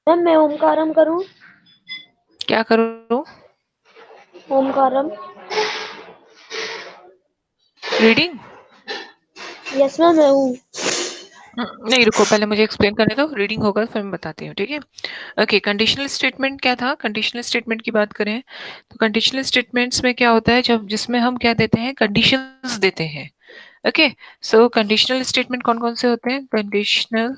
Ma'am मैं ओमकारम करूँ? क्या करूँ? ओमकारम। रीडिंग? यस मैम मैं हूँ। नहीं रुको, पहले मुझे एक्सप्लेन करने दो, रीडिंग होगा फिर मैं बताती हूँ, ठीक है। ओके, कंडीशनल स्टेटमेंट क्या था? कंडीशनल स्टेटमेंट की बात करें तो कंडीशनल स्टेटमेंट्स में क्या होता है, जब जिसमें हम क्या देते हैं, कंडीशंस देते हैं। ओके, सो कंडीशनल स्टेटमेंट कौन कौन से होते हैं? कंडीशनल,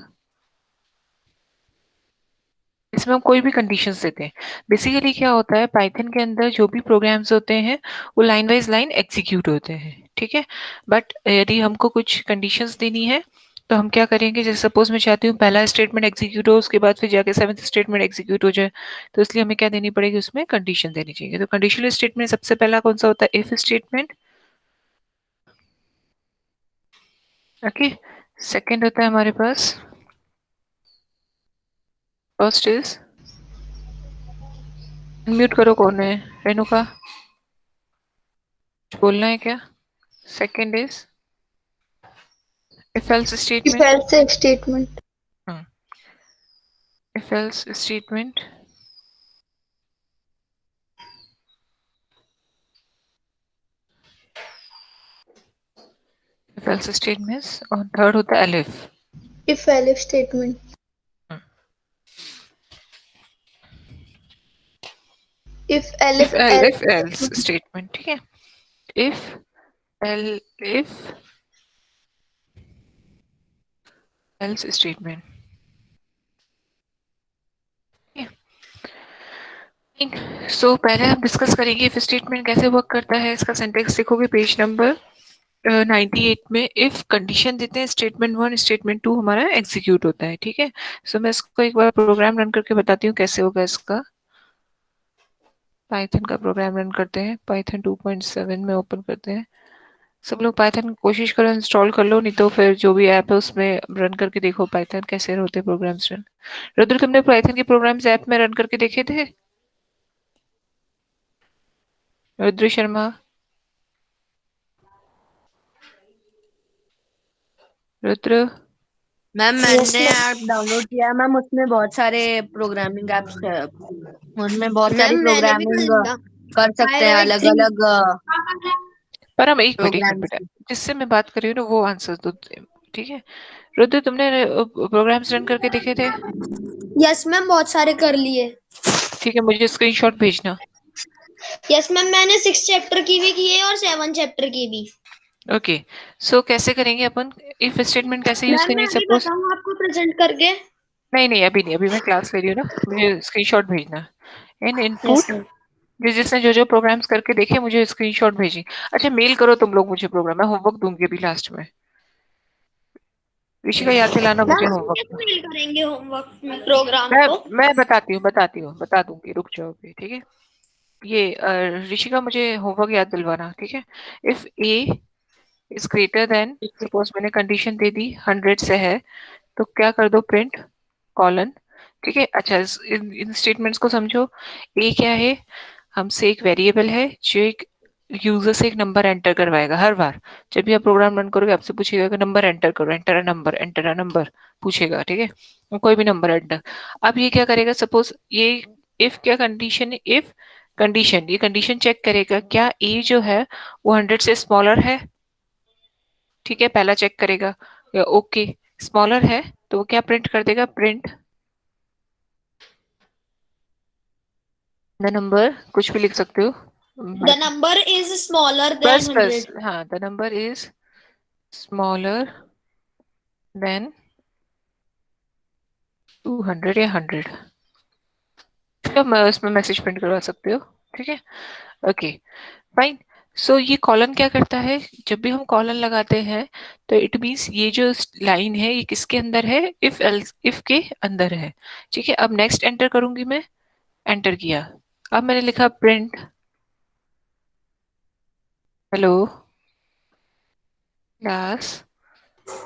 इसमें हम कोई भी कंडीशंस देते हैं। बेसिकली क्या होता है, पाइथन के अंदर जो भी प्रोग्राम्स होते हैं वो लाइन वाइज लाइन एग्जीक्यूट होते हैं, ठीक है। बट यदि हमको कुछ कंडीशंस देनी है तो हम क्या करेंगे, जैसे सपोज मैं चाहती हूँ पहला स्टेटमेंट एग्जीक्यूट हो, उसके बाद फिर जाके सेवंथ स्टेटमेंट एग्जीक्यूट हो जाए, तो इसलिए हमें क्या देनी पड़ेगी, उसमें कंडीशन देनी चाहिए। तो कंडीशनल स्टेटमेंट सबसे पहला कौन सा होता है? If statement. ओके, सेकेंड होता है हमारे पास, फर्स्ट इज, म्यूट करो, कौन है? रेणुका, कुछ बोलना है क्या? Second is if else if statement. Else statement. If else statement. If else statements और थर्ड होता है elif. If elif statement. If if elif if else else. statement, ठीक है। if if else statement, सो पहले हम डिस्कस करेंगे if statement कैसे work करता है। इसका सिंटेक्स देखोगे पेज नंबर 98 में। इफ कंडीशन देते हैं स्टेटमेंट वन स्टेटमेंट टू हमारा एग्जीक्यूट होता है, ठीक है। सो मैं इसको एक बार प्रोग्राम रन करके बताती हूँ कैसे होगा इसका। पाइथन का प्रोग्राम रन करते हैं, पाइथन 2.7 में ओपन करते हैं। सब लोग पाइथन कोशिश करो इंस्टॉल कर लो, नहीं तो फिर जो भी ऐप है उसमें रन करके देखो पाइथन कैसे होते प्रोग्राम्स रन। रुद्र, तुमने पाइथन के प्रोग्राम्स ऐप में रन करके देखे थे? रुद्र शर्मा, रुद्र। मैम यस मैंने मैम। ऐप डाउनलोड किया है मैम, उसमें बहुत सारे प्रोग्रामिंग एप्स है, उसमें बहुत सारी मैम मैंने भी प्रोग्रामिंग कर कर सकते हैं पायलट अलग थ्री। अलग पर हम एक मिनट प्रोग्राम्स बेटा, की। जिससे मैं बात कर रही हूँ ना वो आंसर दो, ठीक है। रुद्र, तुमने प्रोग्राम्स रन करके देखे थे? यस मैम बहुत सारे कर लिए। ठीक है, मुझे स्क्रीनशॉट भेजना। यस मैम मैंने 6 चैप्टर की भी की है और 7 चैप्टर की भी। ओके, सो कैसे करेंगे अपन, इफ स्टेटमेंट कैसे यूज मैम मैं करेंगे, अभी सपोज। बताऊँ आपको प्रेजेंट करके? नहीं नहीं, अभी नहीं, अभी मैं क्लास ले रही हूँ ना, मुझे स्क्रीनशॉट भेजना। In yes input, ma'am. जिसने जो जो प्रोग्राम्स करके देखे मुझे स्क्रीनशॉट भेजी। अच्छा, मेल करो तुम लोग मुझे प्रोग्राम, मैं होमवर्क दूंगी अभी लास्ट में। ऋषि का याद दिलाना मुझे मैम हम होमवर्क कैसे का। मेल करेंगे होमवर्क में प्रोग्राम मैं को? मैं बताती हूँ, बता दूंगी, रुक जाओ अभी, ठीक है। ये ऋषि का मुझे होमवर्क याद दिलवाना, ठीक है। If A is greater then, suppose मैंने कंडीशन दे दी 100 से है, तो क्या कर दो, प्रिंट कॉलन, ठीक है। अच्छा, इन स्टेटमेंट्स को समझो। ए क्या है, हमसे एक वेरिएबल है जो एक यूजर से एक नंबर एंटर करवाएगा हर बार। जब भी आप प्रोग्राम रन करोगे आपसे पूछेगा कि नंबर एंटर करो, enter a number, enter a number पूछेगा, ठीक है। और कोई भी नंबर एंटर। अब ये क्या करेगा, सपोज ये इफ क्या कंडीशन है, इफ कंडीशन, ये कंडीशन चेक करेगा क्या ए जो है वो 100 से स्मॉलर है, ठीक है। पहला चेक करेगा, या ओके स्मॉलर है तो वो क्या प्रिंट कर देगा, प्रिंट द नंबर, कुछ भी लिख सकते हो। The number is smaller then बस बस 100। हाँ, the number is smaller then 200 या 100, तो मैं उसमें मैसेज प्रिंट करवा सकते हो, ठीक है। Okay, fine. सो ये कॉलन क्या करता है, जब भी हम कॉलन लगाते हैं तो इट मीन्स ये जो लाइन है ये किसके अंदर है, इफ एल्स इफ के अंदर है, ठीक है। अब नेक्स्ट एंटर करूंगी मैं, एंटर किया। अब मैंने लिखा print hello class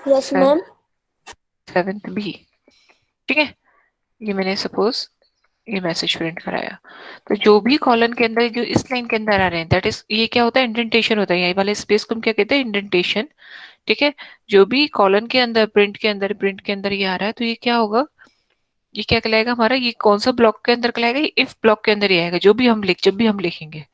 yes ma'am. Seventh B, ठीक है। ये मैंने सपोज ये मैसेज प्रिंट कराया। तो जो भी कॉलन के अंदर जो इस लाइन के अंदर आ रहे हैं दैट इज, ये क्या होता है, इंडेंटेशन होता है, यही वाले स्पेस को हम क्या कहते हैं, इंडेंटेशन, ठीक है। जो भी कॉलन के अंदर प्रिंट के अंदर ये आ रहा है तो ये क्या होगा, ये क्या कहलाएगा हमारा, ये कौन सा ब्लॉक के अंदर कहलाएगा, ये इफ ब्लॉक के अंदर ही आएगा, जब भी हम लिखेंगे,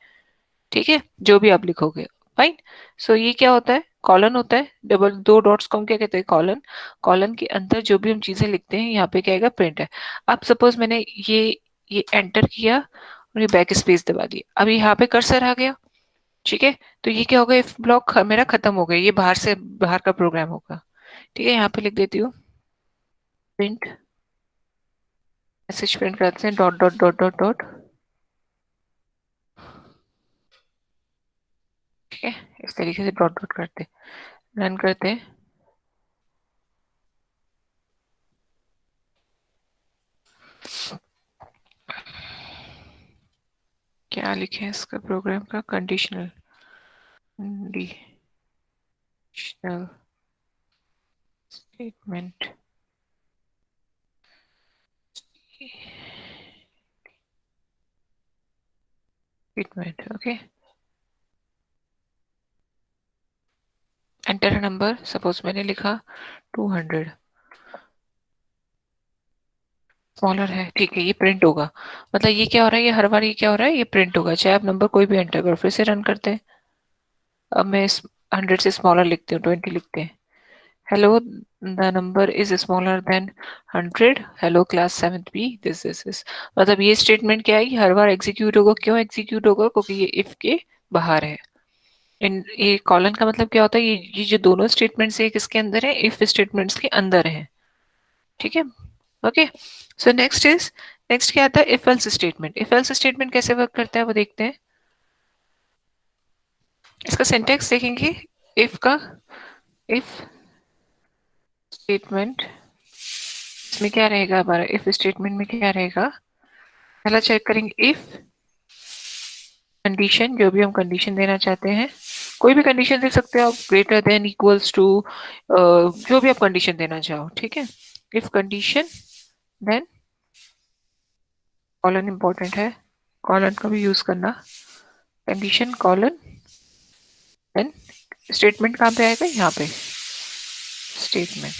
ठीक है, जो भी आप लिखोगे। फाइन। सो ये क्या होता है, कॉलन होता है, डबल दो डॉट्स को हम क्या कहते हैं, कॉलन। कॉलन के अंदर जो भी हम चीजें लिखते हैं, यहाँ पे क्या आएगा, प्रिंट है। अब सपोज मैंने ये एंटर किया और ये बैक स्पेस दबा दिया, अब यहाँ पे कर्सर आ गया, ठीक है, तो ये क्या होगा, इफ ब्लॉक मेरा खत्म हो गया, ये बाहर का प्रोग्राम होगा, ठीक है। यहाँ पे लिख देती हूँ प्रिंट, मैसेज प्रिंट करते हैं, dot dot dot dot dot, ठीक है, इस तरीके से डॉट डॉट करते, रन करते हैं। क्या लिखे हैं इसका प्रोग्राम का, conditional statement, okay. Enter number, suppose मैंने लिखा 200, स्मॉलर है, ठीक है, ये प्रिंट होगा। मतलब ये क्या हो रहा है, ये हर बार ये क्या हो रहा है, ये प्रिंट होगा, चाहे आप नंबर कोई भी एंटर करो। फिर से रन करते हैं। अब मैं 100 से स्मॉलर लिखती हूँ, 20 लिखते हैं। Hello, the number is smaller than 100, hello class 7th B, this is. मतलब ये स्टेटमेंट क्या है, ये हर बार एग्जीक्यूट होगा। क्यों एग्जीक्यूट होगा, क्योंकि ये इफ के बाहर है। इन ये कॉलन का मतलब क्या होता है, ये जो दोनों स्टेटमेंट्स है किसके अंदर है, इफ स्टेटमेंट्स के अंदर है, ठीक है। ओके, सो नेक्स्ट क्या आता है, if else statement. If else statement कैसे वर्क करता है वो देखते हैं। इसका सिंटेक्स देखेंगे, इफ का, इफ स्टेटमेंट, इसमें क्या रहेगा हमारा, इफ स्टेटमेंट में क्या रहेगा, पहला चेक करेंगे इफ कंडीशन, जो भी हम कंडीशन देना चाहते हैं, कोई भी कंडीशन दे सकते हो आप, ग्रेटर देन, इक्वल्स टू, जो भी आप कंडीशन देना चाहो, ठीक है। If condition then colon important है, कॉलन का भी यूज करना, कंडीशन कॉलन देन स्टेटमेंट कहाँ पे आएगा, यहाँ पे स्टेटमेंट।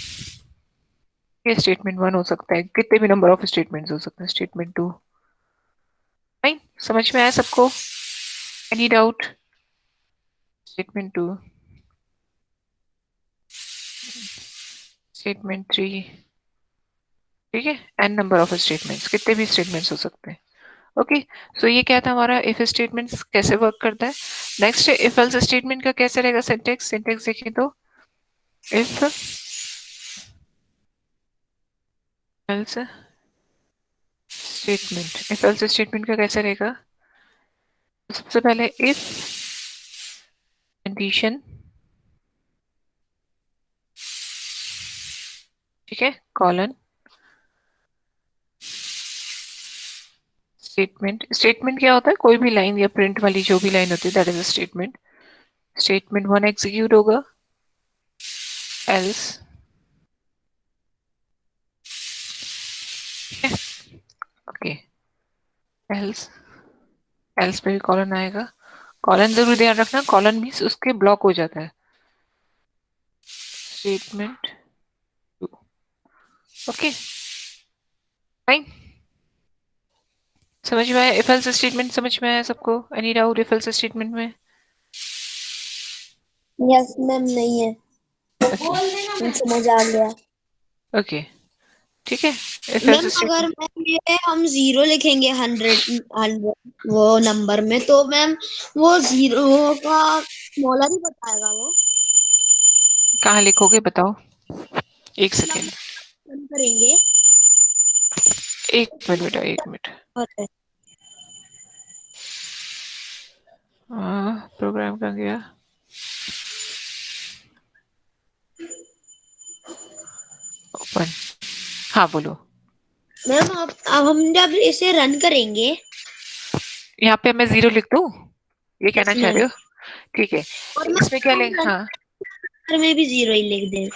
ये स्टेटमेंट 1 हो सकता है, कितने भी नंबर ऑफ स्टेटमेंट्स हो सकते हैं, स्टेटमेंट 2। नहीं समझ में आया सबको, एनी डाउट, स्टेटमेंट 2, स्टेटमेंट 3, ठीक है, एन नंबर ऑफ स्टेटमेंट्स, कितने भी स्टेटमेंट्स हो सकते हैं। ओके, सो ये क्या था हमारा, इफ स्टेटमेंट्स कैसे वर्क करता है। नेक्स्ट है इफ एल्स स्टेटमेंट का कैसे रहेगा सिंटेक्स। सिंटेक्स देखें तो if else statement, if else statement का कैसे रहेगा, सबसे पहले इफ कंडीशन, ठीक है, कॉलन स्टेटमेंट। स्टेटमेंट क्या होता है, कोई भी लाइन या प्रिंट वाली जो भी लाइन होती है, that is a statement. Statement 1 execute होगा, एल्स, ओके, एल्स, एल्स पे भी कॉलन आएगा। कॉलन जरूर ध्यान रखना, कॉलन मीन्स उसके ब्लॉक हो जाता है। स्टेटमेंट 2, ओके फाइन, समझ में आया इफ एल्स स्टेटमेंट, समझ में आया सबको, any doubt if else statement में। यस मैम, नहीं है, समझ आ गया। ओके ठीक है, इफ मैम एल्स अगर स्टेटमेंट, मैम ये हम 0 लिखेंगे 100 वो नंबर में, तो मैम वो 0 का स्मॉलर ही बताएगा वो। कहाँ लिखोगे बताओ, एक सेकेंड, हम करेंगे। एक मिनट बेटा, एक मिनट। और प्रोग्राम कहाँ गया, ओपन, हाँ बोलो। मैम अब हम जब इसे रन करेंगे, यहाँ पे मैं 0 लिख दूँ, ये कहना चाह रहे हो, ठीक है। और इसमें क्या लिख, हाँ मैम में भी 0 ही लिख दे।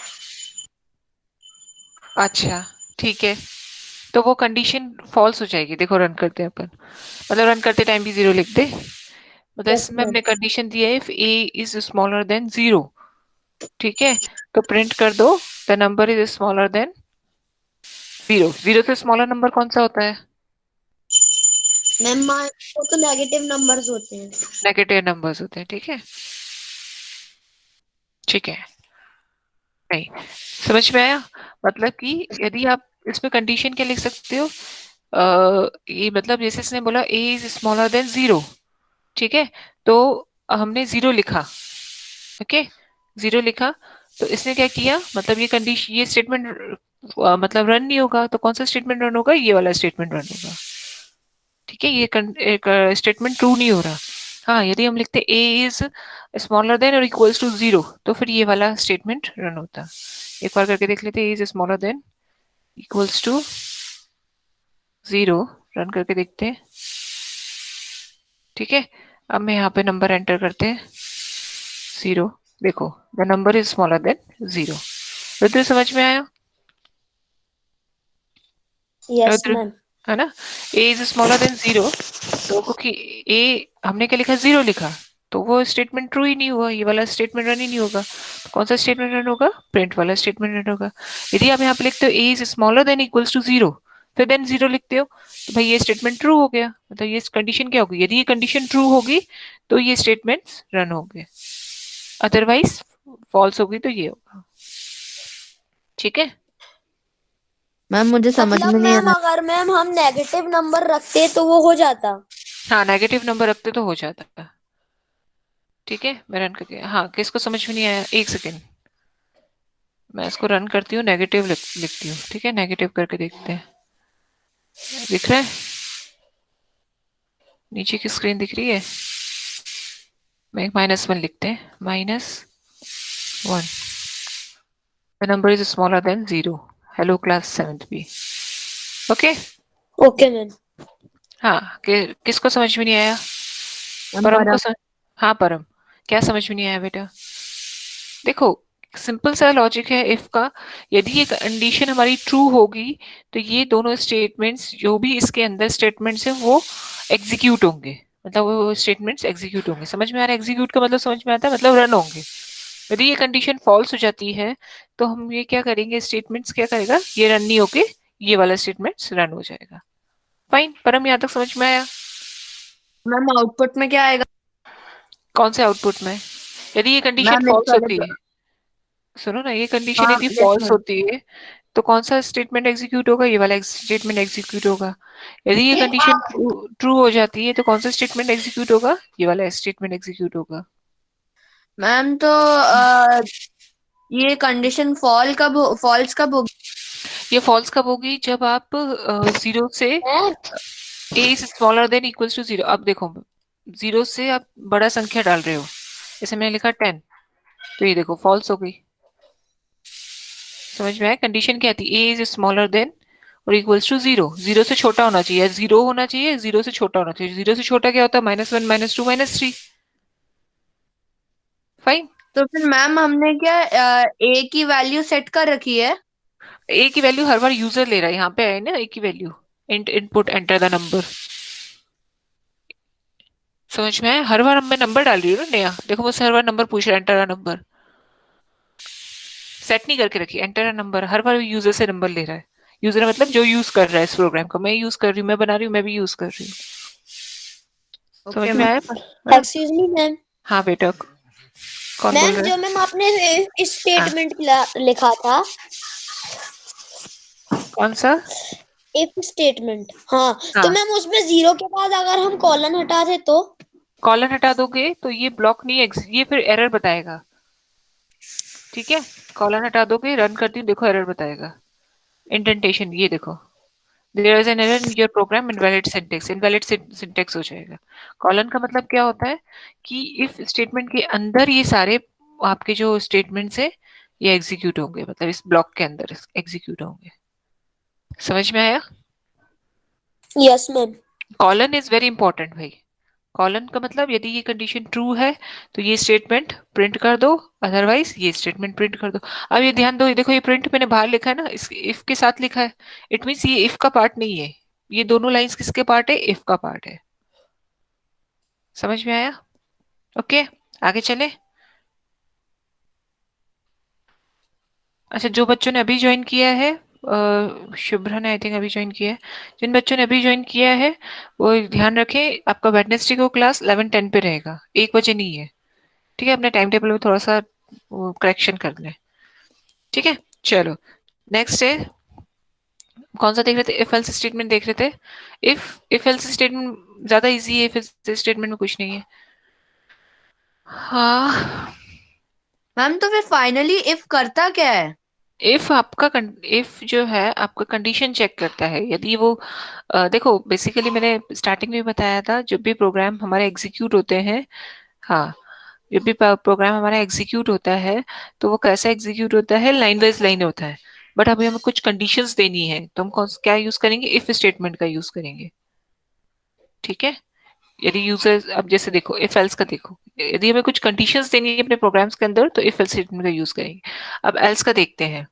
अच्छा ठीक है, तो वो कंडीशन फॉल्स हो जाएगी। देखो रन करते हैं अपन, मतलब रन करते टाइम भी 0 लिख दे, मतलब यस इसमें मैम। हमने कंडीशन दिया है if A is smaller then 0, ठीक है, तो प्रिंट कर दो the number is smaller than zero, zero से स्मॉलर नंबर कौन सा होता है? मैम वो तो नेगेटिव नंबर्स होते हैं। नेगेटिव नंबर्स होते हैं, ठीक है, ठीक है। नहीं, समझ में आया? मतलब कि यदि आप इसमें कंडीशन क्या लिख सकते हो, ये मतलब जैसे इसने बोला ए इज स्मॉलर देन जीरो, ठीक है, तो हमने जीरो लिखा, ओके, जीरो लिखा, तो इसने क्या किया, मतलब ये कंडीशन, ये स्टेटमेंट मतलब रन नहीं होगा, तो कौन सा स्टेटमेंट रन होगा? ये वाला स्टेटमेंट रन होगा, ठीक है, ये स्टेटमेंट ट्रू नहीं हो रहा। हाँ, यदि हम लिखते ए इज स्मॉलर देन और इक्वल्स टू जीरो, तो फिर ये वाला स्टेटमेंट रन होता। एक बार करके देख लेते, A is smaller than equals to zero, run करके देखते हैं, ठीक है। अब मैं यहाँ पे नंबर एंटर करते हैं, जीरो, देखो the number is smaller than zero. Rudra समझ में आया? Yes Rudra, ma'am. है ना, ए इज स्मॉलर देन जीरो, तो क्योंकि ए हमने क्या लिखा, जीरो लिखा, तो वो स्टेटमेंट ट्रू ही नहीं हुआ, ये वाला स्टेटमेंट रन ही नहीं होगा। तो कौन सा स्टेटमेंट रन होगा? प्रिंट वाला स्टेटमेंट रन होगा। यदि आप यहाँ पे लिखते हो A is smaller than equals to zero, फिर देन जीरो लिखते हो, तो भाई ये स्टेटमेंट ट्रू हो गया, मतलब ये कंडीशन क्या होगी, यदि ये कंडीशन ट्रू होगी तो ये स्टेटमेंट्स रन होंगे, अदरवाइज फॉल्स होगी तो ये होगा, ठीक है। मैम मुझे समझ मतलब में नहीं मैम आया। अगर मैम हम नेगेटिव नंबर रखते तो वो हो जाता। हाँ, नेगेटिव नंबर रखते तो हो जाता है, ठीक है। मैं रन करके, हाँ, किसको समझ में नहीं आया, एक सेकेंड, मैं इसको रन करती हूँ, नेगेटिव लिखती हूँ, ठीक है, नेगेटिव करके देखते हैं, दिख रहा है? नीचे की स्क्रीन दिख रही है? मैं -1 लिखते हैं, -1, the number is smaller than zero, hello class 7th B, okay. Okay ma'am. हाँ, किसको समझ में नहीं आया? मैम परम पर को हाँ परम, क्या समझ में नहीं आया बेटा? देखो, सिंपल सा लॉजिक है इफ का, यदि ये कंडीशन हमारी ट्रू होगी तो ये दोनों स्टेटमेंट्स, जो भी इसके अंदर स्टेटमेंट्स हैं, वो एग्जीक्यूट होंगे, मतलब वो स्टेटमेंट्स एग्जीक्यूट होंगे। समझ में आ रहा है? एग्जीक्यूट का मतलब समझ में आता है, मतलब रन होंगे। यदि ये कंडीशन फॉल्स हो जाती है तो हम ये क्या करेंगे, स्टेटमेंट्स क्या करेगा, ये रन नहीं होके ये वाला स्टेटमेंट्स रन हो जाएगा। फाइन, परम यहाँ तक समझ में आया? मैम आउटपुट में क्या आएगा? कौन से आउटपुट में? यदि ये कंडीशन मैम इस फॉल्स वाले होती है, सुनो ना, ये कंडीशन हाँ यदि यस फॉल्स मैम। होती है तो कौन सा स्टेटमेंट एग्जीक्यूट होगा? ये वाला स्टेटमेंट एग्जीक्यूट होगा। यदि ये कंडीशन ट्रू हो जाती है तो कौन सा स्टेटमेंट एग्जीक्यूट होगा? ये वाला स्टेटमेंट एग्जीक्यूट होगा। मैम तो ये कंडीशन फॉल्स कब होगी? ये फॉल्स कब होगी? जब आप जीरो से A is smaller than equals to zero, अब देखो, जीरो से आप बड़ा संख्या डाल रहे हो, जैसे मैंने लिखा 10, तो ये देखो फॉल्स हो गई। समझ में आया? कंडीशन क्या थी, ए इज स्मॉलर देन और इक्वल्स टू जीरो, जीरो से छोटा होना चाहिए, जीरो होना चाहिए, जीरो से छोटा होना चाहिए। जीरो से छोटा क्या होता है? -1, -2, -3। फाइन। तो फिर मैम हमने क्या ए की वैल्यू सेट कर रखी है? ए की वैल्यू हर बार यूजर ले रहा है, यहाँ पे है ना ए की value, input enter the number. समझ में आया? हर बार मैं नंबर डाल रही हूँ ना नया, देखो मुझसे हर बार नंबर पूछ रहा है, एंटर द नंबर। सेट नहीं करके रखी, enter the number, her bar user से नंबर ले रहा है। यूजर मतलब जो यूज कर रहा है इस प्रोग्राम को, मैं यूज कर रही हूँ, मैं बना रही हूँ, मैं भी यूज कर रही हूँ। ओके समझ में मैम। आया? हाँ, एक्सक्यूज मी मैम। हाँ बेटा, कौन बोल मैम रहा जो है? मैम आपने इस हाँ, स्टेटमेंट लिखा था, कौन सा? इफ स्टेटमेंट, हाँ, तो हाँ, मैम उसमें जीरो के बाद अगर हम कॉलन हटा दे तो? कॉलन हटा दोगे तो ये ब्लॉक नहीं ये फिर एरर बताएगा, ठीक है। कॉलन हटा दोगे, रन करती हूँ, देखो एरर बताएगा, इंडेंटेशन, ये देखो, there is an error in your program, invalid syntax, invalid syntax हो जाएगा। कॉलन का मतलब क्या होता है कि इफ स्टेटमेंट के अंदर ये सारे आपके जो स्टेटमेंट्स है ये एग्जीक्यूट होंगे, मतलब इस ब्लॉक के अंदर एग्जीक्यूट होंगे। समझ में आया? Yes ma'am. Colon is very important भाई। कॉलन का मतलब यदि ये कंडीशन ट्रू है तो ये स्टेटमेंट प्रिंट कर दो, अदरवाइज ये स्टेटमेंट प्रिंट कर दो। अब ये ध्यान दो, ये देखो, ये प्रिंट मैंने बाहर लिखा है ना, इस इफ के साथ लिखा है, इट मीन्स ये इफ का पार्ट नहीं है, ये दोनों लाइंस किसके पार्ट है? इफ का पार्ट है। समझ में आया? ओके, आगे चले। अच्छा, जो बच्चों ने अभी ज्वाइन किया है शुभ्रा ने आई थिंक अभी ज्वाइन किया है। जिन बच्चों ने अभी ज्वाइन किया है वो ध्यान रखें, आपका वेडनेसडे को क्लास 11:10 पे रहेगा, 1 बजे नहीं है। ठीक है, अपने टाइम टेबल में थोड़ा सा करेक्शन कर लें। ठीक है, चलो नेक्स्ट है, कौन सा देख रहे थे? इफ एल्स स्टेटमेंट देख रहे थे। इफ एल्स स्टेटमेंट ज्यादा इजी है, इफ स्टेटमेंट में कुछ नहीं है। हाँ, मैम तो फिर फाइनली इफ करता क्या है? इफ जो है आपका कंडीशन चेक करता है। यदि वो देखो, बेसिकली मैंने स्टार्टिंग में बताया था, जब भी प्रोग्राम हमारे एग्जीक्यूट होते हैं, हाँ, जब भी प्रोग्राम हमारा एग्जीक्यूट होता है तो वो कैसा एग्जीक्यूट होता है? लाइन वाइज लाइन होता है। बट अभी हमें कुछ कंडीशंस देनी है तो हम क्या यूज करेंगे? इफ स्टेटमेंट का यूज करेंगे। ठीक है, यदि यूजर, अब जैसे देखो इफ एल्स का देखो, यदि हमें कुछ कंडीशंस देनी है अपने प्रोग्राम्स के अंदर तो इफ एल्स स्टेटमेंट का यूज करेंगे। अब एल्स का देखते हैं।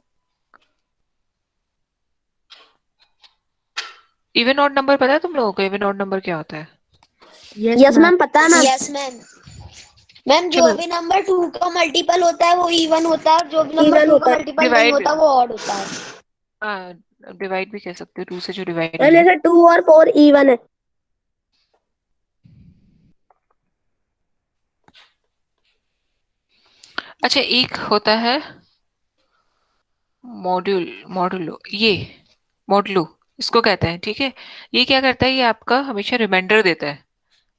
इवन ऑड नंबर पता है तुम लोगों को? इवन ऑड नंबर क्या होता है? यस मैम पता है मैम। Yes ma'am. मैम अच्छा जो मैम, भी नंबर 2 का मल्टीपल होता है वो इवन होता है, और जो भी नंबर 2 का मल्टीपल नहीं डिवाइड, होता वो ऑड होता है। हाँ, डिवाइड भी कह सकते हो, 2 से जो डिवाइड हो मैम जाए। जैसे 2 और 4 इवन है। अच्छा, एक होता है मॉड्यूलो, ये मॉडलो इसको कहते हैं। ठीक है, ये क्या करता है? ये आपका हमेशा रिमाइंडर देता है।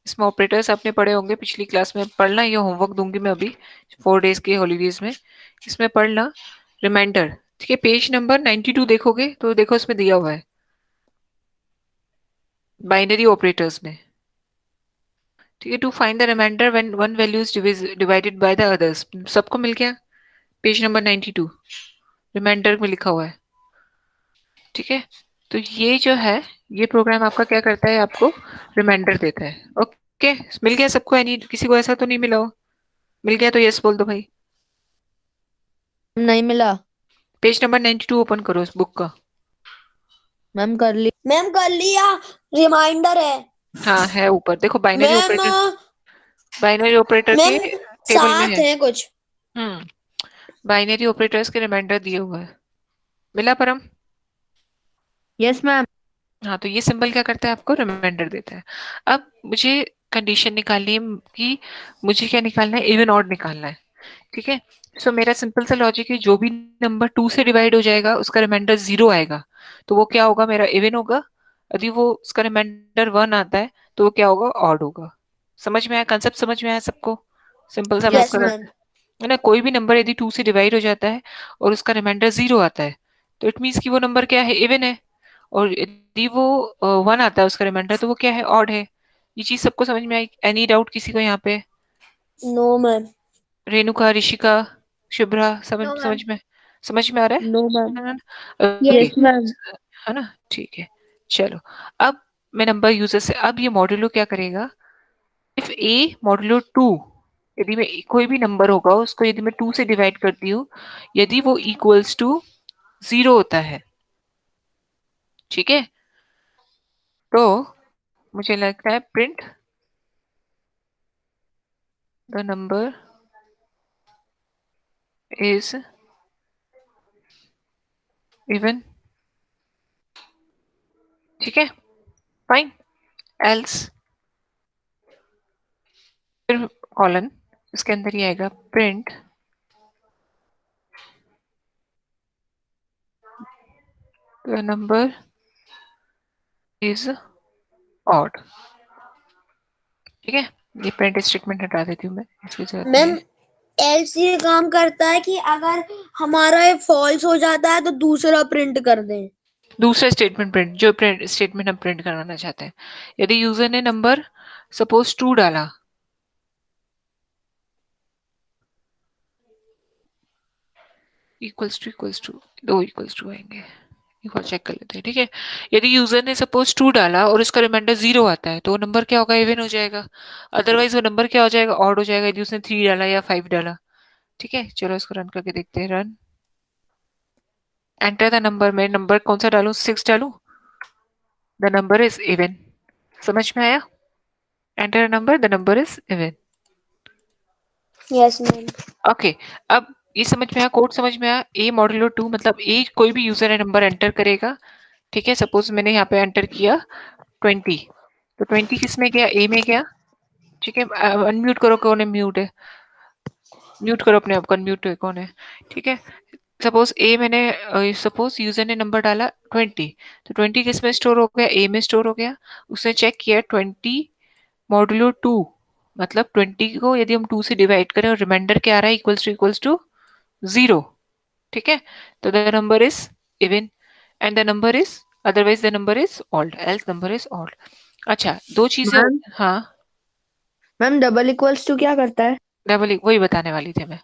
इसमें ऑपरेटर्स आपने पढ़े होंगे पिछली क्लास में, पढ़ना, ये होमवर्क दूंगी मैं अभी 4 डेज के हॉलीडेज में, इसमें पढ़ना रिमाइंडर। ठीक है, पेज नंबर 92 देखोगे तो देखो इसमें दिया हुआ है बाइनरी ऑपरेटर्स में। ठीक है, to find the remainder when one value is divided by the others. सबको मिल गया? पेज नंबर 92 रिमाइंडर में लिखा हुआ है। ठीक है, तो ये जो है, ये प्रोग्राम आपका क्या करता है? आपको रिमाइंडर देता है। ओके, मिल गया सबको? यानी किसी को ऐसा तो नहीं मिला हो? मिल गया तो यस बोल दो भाई। नहीं मिला। पेज नंबर 92 ओपन करो इस बुक का। मैम कर ली। मैम कर लिया, रिमाइंडर है। हाँ, है ऊपर देखो, मैम बाइनरी ऑपरेटर के मैम टेबल में 7 है। है कुछ। हम्म, बाइनरी ऑपरेटर्स के रिमाइंडर दिए हुआ है। मिला परम? Yes ma'am. हाँ, तो ये सिंबल क्या करता है? आपको रिमाइंडर देता है। अब मुझे कंडीशन निकालनी है कि मुझे क्या निकालना है? इवन ऑड निकालना है। ठीक है, सो मेरा सिंपल सा लॉजिक है, जो भी नंबर 2 से डिवाइड हो जाएगा उसका रिमाइंडर 0 आएगा, तो वो क्या होगा? मेरा इवन होगा। यदि वो उसका रिमाइंडर 1 आता है तो वो क्या होगा? ऑड होगा। समझ में आया? कंसेप्ट समझ में आया सबको? सिंपल सा मैथ यस का मैम। है ना। कोई भी नंबर यदि 2 से डिवाइड हो जाता है और उसका रिमाइंडर 0 आता है तो इट मीन्स कि वो नंबर क्या है? इवन है। और यदि वो 1 आता है उसका रिमाइंडर तो वो क्या है? ऑड है। ये चीज सबको समझ में आई? एनी डाउट किसी को यहाँ पे? No ma'am. रेणुका, ऋषिका, शुभ्रा, समझ नो मैम। समझ में आ रहा नो मैम। है? Okay, yes ma'am. है ना, ठीक है। चलो, अब मैं नंबर यूजर से, अब ये मॉड्यूलो क्या करेगा? इफ ए मॉड्यूलो 2, यदि मैं कोई भी नंबर होगा उसको यदि मैं 2 से डिवाइड करती हूँ, यदि वो इक्वल्स टू 0 होता है, ठीक है, तो मुझे लगता है print the number is even. ठीक है, फाइन। एल्स, फिर कॉलन, इसके अंदर ही आएगा print the number is odd. ठीक है, ये प्रिंट स्टेटमेंट हटा देती हूँ मैं, इसकी जरूरत नहीं मैम है। एल्स ये काम करता है कि अगर हमारा ये फॉल्स हो जाता है तो दूसरा प्रिंट कर दें। दूसरा स्टेटमेंट, प्रिंट जो प्रिंट स्टेटमेंट हम प्रिंट कराना चाहते हैं, यदि यूजर ने नंबर सपोज 2 डाला, इक्वल्स टू, दो इक्वल्स टू आएंगे, एक बार चेक कर लेते हैं। ठीक है, यदि यूजर ने सपोज 2 डाला और उसका रिमाइंडर 0 आता है तो वो नंबर क्या होगा? इवन हो जाएगा। अदरवाइज वो नंबर क्या हो जाएगा? ऑड हो जाएगा, यदि उसने 3 डाला या 5 डाला। ठीक है, चलो इसको रन करके देखते हैं। Run, enter the number. मैं नंबर कौन सा डालूं? 6 डालूं? The number is even. समझ में आया? Enter number, the number is even. Yes ma'am. Okay, अब ये समझ में आया, कोड समझ में आया। ए मॉड्यूलो 2 मतलब ए कोई भी यूजर नंबर एंटर करेगा, ठीक है। सपोज मैंने यहाँ पे एंटर किया 20, तो 20 किस में गया, ए में गया, ठीक है। अनम्यूट करो, कौन है म्यूट है, म्यूट करो अपने आप को, अनम्यूट है कौन है, ठीक है। सपोज ए मैंने सपोज यूजर ने नंबर डाला 20, तो 20 किस में स्टोर हो गया, ए में स्टोर हो गया। उसने चेक किया 20 मॉड्यूलो 2, मतलब 20 को यदि हम 2 से डिवाइड करें और रिमाइंडर क्या आ रहा है, इक्वल्स टू 0, ठीक है। तो the number is even and the number is, otherwise the number is old, else number is old. अच्छा, दो चीजें। मैम हाँ, मैम डबल इक्वल्स टू क्या करता है? डबल वही बताने वाली थी मैं।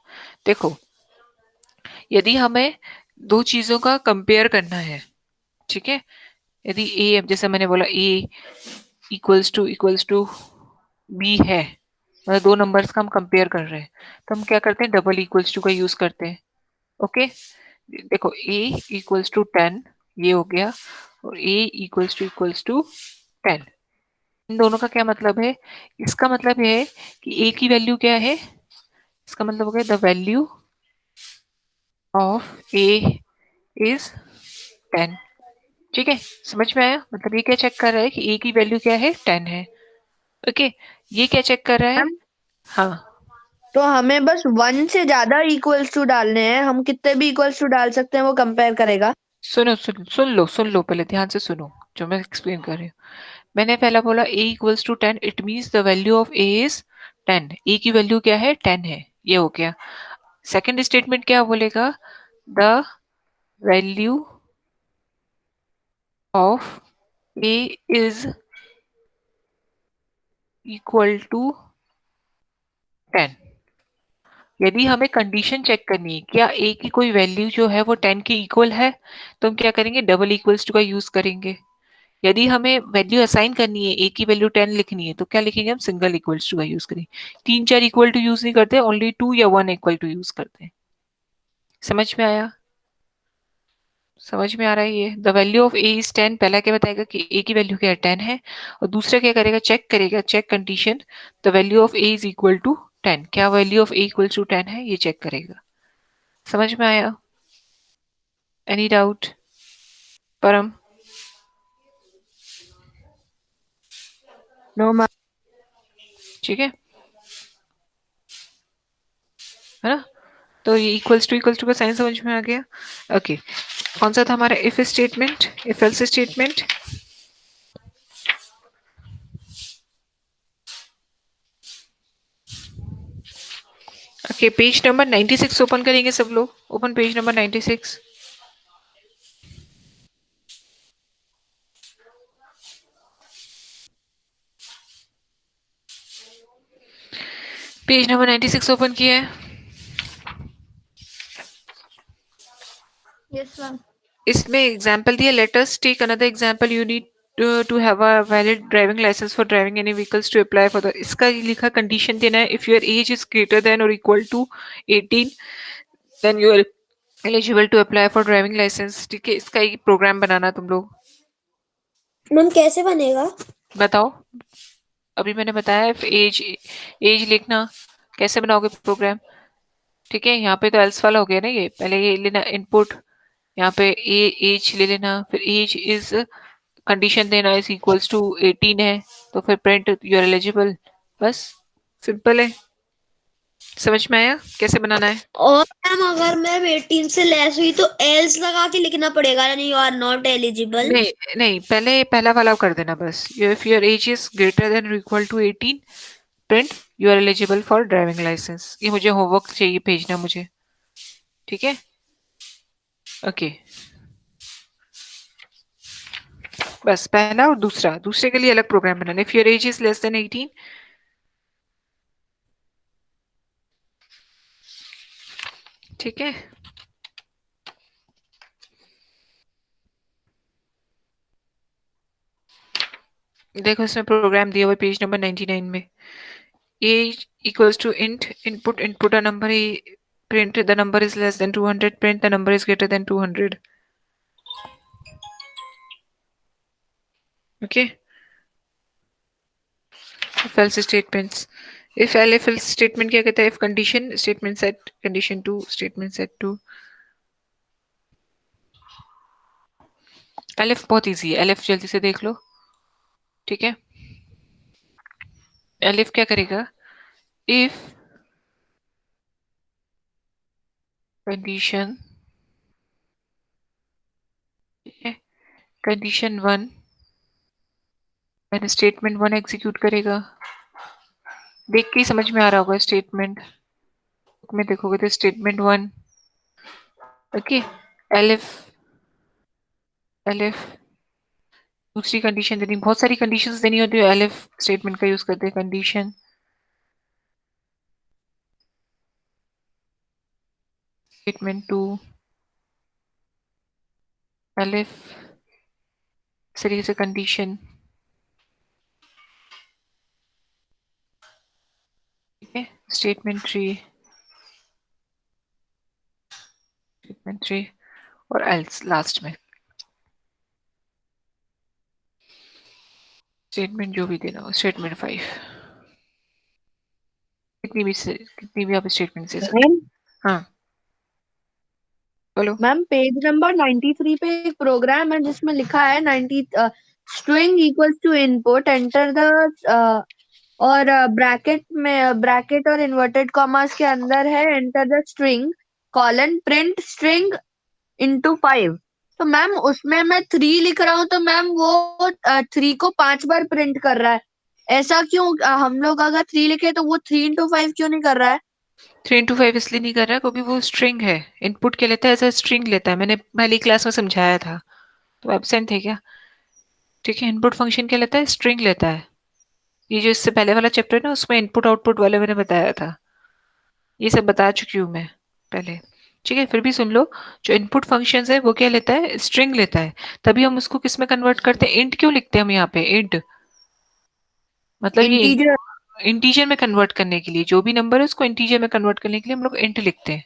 देखो, यदि हमें दो चीजों का कंपेयर करना है, ठीक है। यदि ए, जैसे मैंने बोला ए इक्वल्स टू बी है, मतलब दो नंबर्स का हम कंपेयर कर रहे हैं, तो हम क्या करते हैं, डबल इक्वल्स टू का यूज करते हैं। ओके, देखो ए इक्वल्स टू 10 ये हो गया, और ए इक्वल्स टू 10, इन दोनों का क्या मतलब है, इसका मतलब ये है कि ए की वैल्यू क्या है, इसका मतलब हो गया the value of a is 10, ठीक है। समझ में आया, मतलब ये क्या चेक कर रहा है कि ए की वैल्यू क्या है, 10 है। ओके, ये क्या चेक कर रहा है। मैम हाँ, तो हमें बस 1 से ज्यादा इक्वल्स टू डालने हैं, हम कितने भी इक्वल्स टू डाल सकते हैं, वो कंपेयर करेगा। सुन लो पहले ध्यान से सुनो जो मैं एक्सप्लेन कर रही हूँ। मैंने पहला बोला a equals to 10, it means the value of a is 10, a की वैल्यू क्या है, 10 है, ये हो गया। सेकंड स्टेटमेंट क्या बोलेगा, the value of a is equal to 10। यदि हमें कंडीशन चेक करनी है क्या a की कोई वैल्यू जो है वो 10 के इक्वल है, तो हम क्या करेंगे, डबल इक्वल्स टू का यूज करेंगे। यदि हमें वैल्यू असाइन करनी है, a की वैल्यू 10 लिखनी है, तो क्या लिखेंगे, हम सिंगल इक्वल्स टू का यूज करेंगे। 3 4 इक्वल टू यूज नहीं करते, ओनली 2 या 1 इक्वल टू यूज करते हैं। समझ में आया, समझ में आ रहा है ये। The value of a is 10, पहला क्या बताएगा कि ए की वैल्यू क्या है, 10 है, और दूसरा क्या करेगा, चेक करेगा, check condition, the value of a is equal to 10, क्या value of a equal to 10 है, ये चेक करेगा। समझ में आया, any doubt Param. No ma'am. ठीक है ना। तो ये इक्वल्स टू का साइन समझ में आ गया। ओके, कौन सा था हमारा, if statement, if else statement. Okay, page number 96 open करेंगे सब लोग, open page number 96। Page number 96 open किया है। Yes ma'am. इसमें एग्जांपल दिया, let us take another example, you need to have a valid driving licence for driving any vehicles to apply for the, इसका ये लिखा कंडीशन देना है, if your age is greater than और equal to 18 then you are eligible to apply for driving licence, ठीक है। इसका एक प्रोग्राम बनाना तुम लोग, मैम कैसे बनेगा? बताओ। अभी मैंने बताया एज, एज लिखना, कैसे बनाओगे प्रोग्राम, ठीक है। यहाँ पे तो एल्स वाला हो गया ना, ये पहले ये लेना इनपुट, यहाँ पे ए एज ले लेना, फिर एज इज कंडीशन देना इज इक्वल्स टू 18 है, तो फिर प्रिंट यू आर एलिजिबल, बस सिंपल है। समझ में आया कैसे बनाना है। और मैम अगर मैम 18 से लेस हुई तो एल्स लगा के लिखना पड़ेगा, यानी यू आर नॉट एलिजिबल। नहीं नहीं, पहले पहला वाला कर देना बस, if your age is greater than equal to 18 print you are eligible for driving licence. ये मुझे होमवर्क चाहिए भेजना मुझे, ठीक है। ओके, बस पहला और दूसरा, दूसरे के लिए अलग प्रोग्राम बनाना, if your age is less than 18, ठीक है। देखो इसमें प्रोग्राम दिया हुआ है पेज नंबर 99 में, age equals to int, input a number, print the number is less than 200, print the number is greater than 200, okay। If else statements, if elif statement क्या कहता है? If condition statement set condition two statement set two. Elif बहुत easy है, elif जल्दी से देख लो। ठीक है, एलिफ क्या करेगा? इफ कंडीशन, कंडीशन वन, मैंने स्टेटमेंट वन एग्जीक्यूट करेगा। देख के ही समझ में आ रहा होगा, स्टेटमेंट में देखोगे तो statement one. Okay, elif elif दूसरी कंडीशन देनी, बहुत सारी कंडीशंस देनी होती है, एलिफ स्टेटमेंट का यूज करते हैं। कंडीशन स्टेटमेंट टू, एलिफ इस तरीके से कंडीशन। ठीक है, स्टेटमेंट थ्री, स्टेटमेंट थ्री और एल्स लास्ट में स्टेटमेंट जो भी देना हो, स्टेटमेंट फाइव। कितनी भी आप स्टेटमेंट दे सकते। मैम हाँ बोलो। मैम पेज नंबर 93 पे एक प्रोग्राम है जिसमें लिखा है 90 string equals to input enter the और ब्रैकेट और इन्वर्टेड कॉमास के अंदर है enter the string colon print string into 5। तो मैम उसमें मैं 3 लिख रहा हूँ तो मैम वो 3 को 5 बार प्रिंट कर रहा है। ऐसा क्यों? हम लोग अगर 3 लिखे तो वो 3 into 5 क्यों नहीं कर रहा है? 3 into 5 इसलिए नहीं कर रहा क्योंकि वो स्ट्रिंग है, इनपुट क्या लेता है? ऐसा स्ट्रिंग लेता है, मैंने पहली क्लास में समझाया था, तो एब्सेंट थे क्या? ठीक है, इनपुट फंक्शन क्या लेता है? स्ट्रिंग लेता है। ये जो इससे पहले वाला चैप्टर है ना, उसमें इनपुट आउटपुट वाले मैंने बताया था, ये सब बता चुकी हूँ मैं पहले। ठीक है, फिर भी सुन लो। जो इनपुट फंक्शंस है वो क्या लेता है? स्ट्रिंग लेता है। तभी हम उसको किस में कन्वर्ट करते हैं? इंट क्यों लिखते हैं हम यहाँ पे? इंट मतलब ये इंटीजर। इंटीजर में कन्वर्ट करने के लिए, जो भी नंबर है उसको इंटीजर में कन्वर्ट करने के लिए हम लोग इंट लिखते हैं।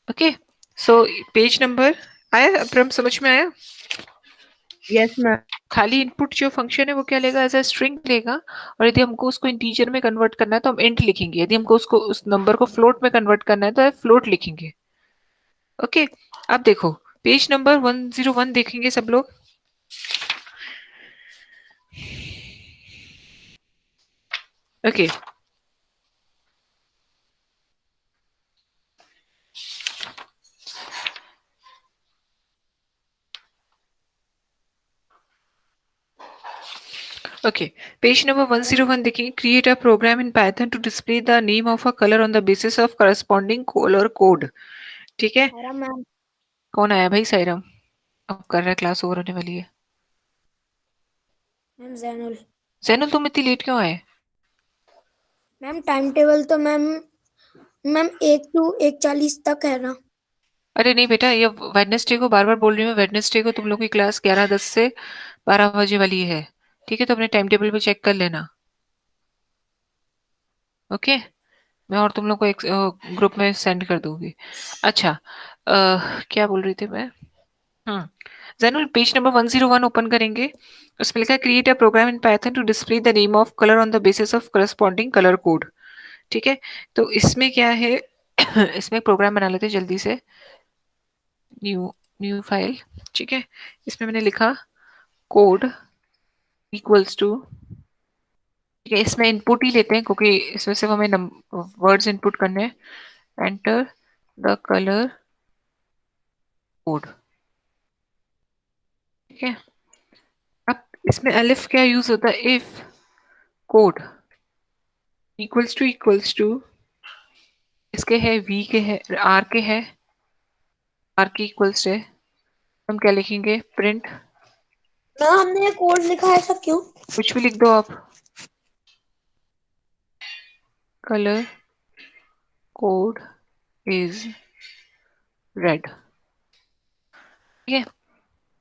ओके, सो पेज नंबर आया? अप्रम समझ में आया? Yes ma'am. खाली इनपुट जो फंक्शन है वो क्या लेगा? एज अ स्ट्रिंग लेगा, और यदि हमको उसको इंटीजर में कन्वर्ट करना है तो हम इंट लिखेंगे, यदि हमको उसको उस नंबर को फ्लोट में कन्वर्ट करना है तो फ्लोट लिखेंगे। ओके, अब देखो पेज नंबर 101 देखेंगे सब लोग। ओके, ओके, पेज नंबर 101 देखेंगे। Create a program in Python to display the name of a colour on the basis of corresponding colour code. ठीक है, मैम कौन आया भाई? साईराम। अब कर रहा है, क्लास ओवर होने वाली है। मैम जैनुल। जैनुल तुम इतनी लेट क्यों आए? मैम टाइम टेबल तो मैम मैम 1 to 1:40 तक है ना। अरे नहीं बेटा, ये वेडनेसडे को बार बार बोल रही हूँ, वेडनेसडे को तुम लोग की क्लास 11:10 से 12 बजे वाली है। ठीक है, तो अपने टाइम टेबल पे चेक कर लेना। ओके, मैं और तुम लोग को एक ग्रुप में सेंड कर दूंगी। अच्छा, क्या बोल रही थी मैं? हम्म, जैनुल पेज नंबर 101 ओपन करेंगे। उसमें लिखा है create a program in Python to display the name of colour on the basis of corresponding colour code. ठीक है, तो इसमें क्या है? इसमें प्रोग्राम बना लेते हैं जल्दी से। New new file. ठीक है, इसमें मैंने लिखा कोड इक्वल्स टू। ठीक है, इसमें इनपुट ही लेते हैं क्योंकि इसमें सिर्फ हमें वर्ड्स इनपुट करने हैं। Enter the colour code. ठीक है, अब इसमें अलिफ क्या यूज होता है? इफ कोड इक्वल्स टू इसके है, वी के है, आर के है, आर के इक्वल्स है, हम क्या लिखेंगे? प्रिंट। ना हमने ये कोड लिखा है, ऐसा क्यों? कुछ भी लिख दो आप। Colour code is red. ठीक है,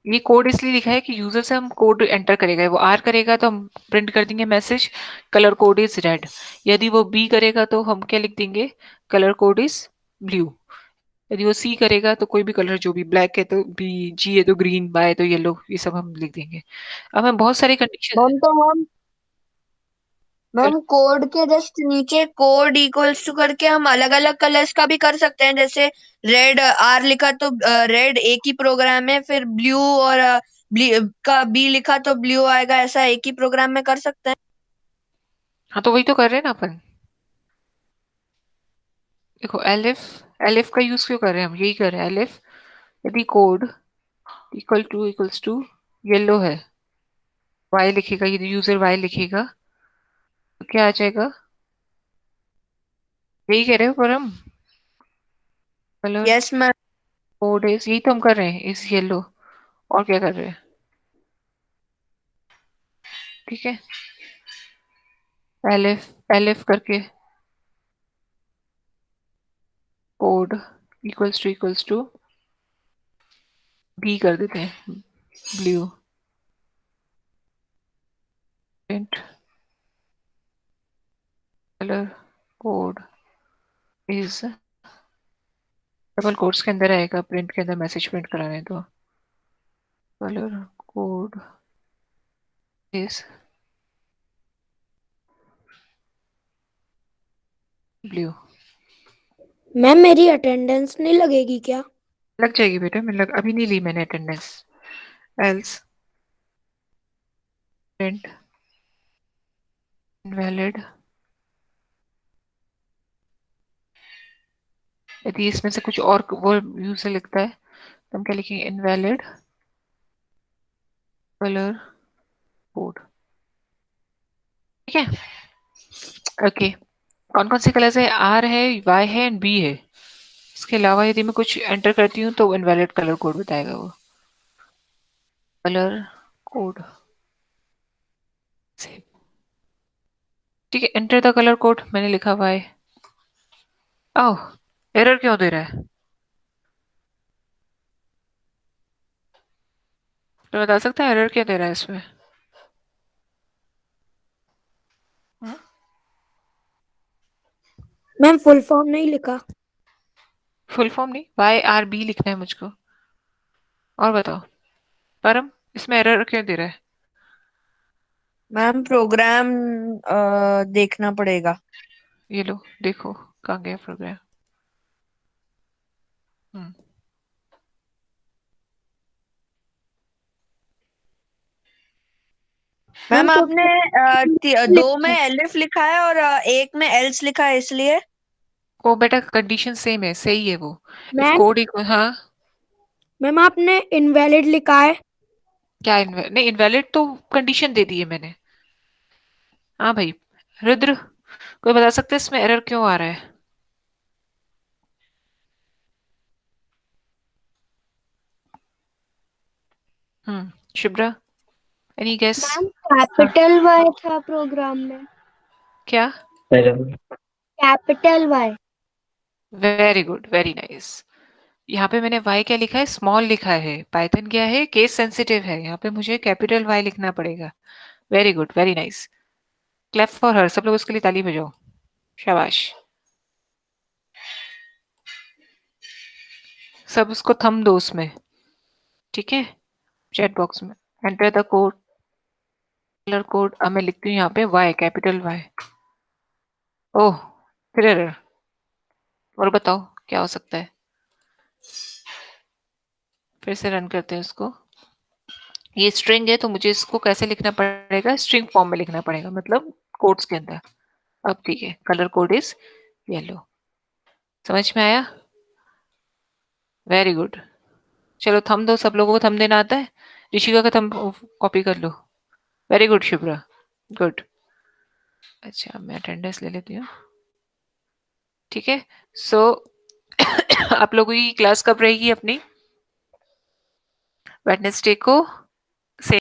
ये कोड इसलिए लिखा है कि यूजर से हम कोड एंटर करेगा, वो आर करेगा तो हम प्रिंट कर देंगे message colour code is red. यदि वो बी करेगा तो हम क्या लिख देंगे? Colour code is blue. यदि वो सी करेगा तो कोई भी कलर, जो भी ब्लैक है तो बी, जी है तो ग्रीन, बाय तो येलो, ये सब हम लिख देंगे। अब हम बहुत सारे कंडीशन। मैम तो हम मैम कोड के जस्ट नीचे कोड इक्वल्स टू करके हम अलग अलग कलर्स का भी कर सकते हैं, जैसे रेड आर लिखा तो रेड एक ही प्रोग्राम है, फिर ब्लू और का बी लिखा तो ब्लू आएगा, ऐसा एक ही प्रोग्राम में कर सकते हैं। हाँ तो वही तो कर रहे हैं ना अपन। देखो एलिफ, एलिफ का यूज क्यों कर रहे हैं हम, यही कर रहे हैं एलिफ। यदि कोड इक्वल्स टू येलो है, वाई लिखेगा, यदि यूजर वाई लिखेगा तो क्या आ जाएगा, यही कह रहे हो पर हम colour yes ma'am. Code is, यही तो हम कर रहे हैं इस येलो, और क्या कर रहे हैं, ठीक है। एलिफ एलिफ करके कोड इक्वल्स टू बी कर देते हैं, blue print colour code is, double codes के अंदर आएगा, प्रिंट के अंदर मैसेज प्रिंट कराना है तो colour code is blue. Ma'am मेरी अटेंडेंस नहीं लगेगी क्या? लग जाएगी बेटा, अभी नहीं ली मैंने अटेंडेंस। एल्स प्रिंट इनवैलिड, यदि इसमें से कुछ और वो यूजर लिखता है तो हम क्या लिखेंगे, इनवैलिड कलर कोड, ठीक है। ओके, कौन कौन से कलर्स है, आर है, वाई है एंड बी है। इसके अलावा यदि मैं कुछ एंटर करती हूँ तो इनवैलिड कलर कोड बताएगा वो, कलर कोड, ठीक है। एंटर द कलर कोड मैंने लिखा वाई। ओह, एरर क्यों दे रहा है, तो बता सकता है एरर क्या दे रहा है इसमें। मैम फुल फॉर्म नहीं लिखा। फुल फॉर्म नहीं, वाई आर बी लिखना है मुझको। और बताओ परम, इसमें एरर क्यों दे रहा है। मैम प्रोग्राम देखना पड़ेगा। ये लो देखो कहाँ गया प्रोग्राम। मैम मैम तो आपने दो में एलिफ लिखा है और एक में एल्स लिखा है, इसलिए। वो बेटा कंडीशन सेम है, सही है वो। इफ मैम कोड हाँ, मैम आपने इनवैलिड लिखा है। क्या नहीं, इनवैलिड तो कंडीशन दे दी है मैंने। हाँ भाई, रुद्र कोई बता सकते है इसमें एरर क्यों आ रहा है। Shubhra, any guess. मैम हाँ, कैपिटल वाई था प्रोग्राम में। क्या, capital Y. Very good very nice. यहाँ पे मैंने y क्या लिखा है, स्मॉल लिखा है। पाइथन क्या है, केस सेंसिटिव है, यहाँ पे मुझे कैपिटल Y लिखना पड़ेगा। Very good very nice, clap for her, सब लोग उसके लिए ताली बजाओ, शाबाश। सब उसको थम दो उसमें, ठीक है, चैट बॉक्स में। Enter the code, colour code, अब मैं लिखती हूँ यहाँ पे y, कैपिटल Y। ओह, फिर error। और बताओ क्या हो सकता है, फिर से रन करते हैं इसको। ये स्ट्रिंग है तो मुझे इसको कैसे लिखना पड़ेगा, स्ट्रिंग फॉर्म में लिखना पड़ेगा, मतलब कोड्स के अंदर। अब ठीक है, कलर कोड इज येलो, समझ में आया, वेरी गुड। चलो थम दो, सब लोगों को थम देना आता है, ऋषिका का थम कॉपी कर लो। Very good Shubhra, good. अच्छा मैं अटेंडेंस ले लेती हूँ, ठीक है। सो आप लोगों की क्लास कब रहेगी अपनी, वेडनेसडे को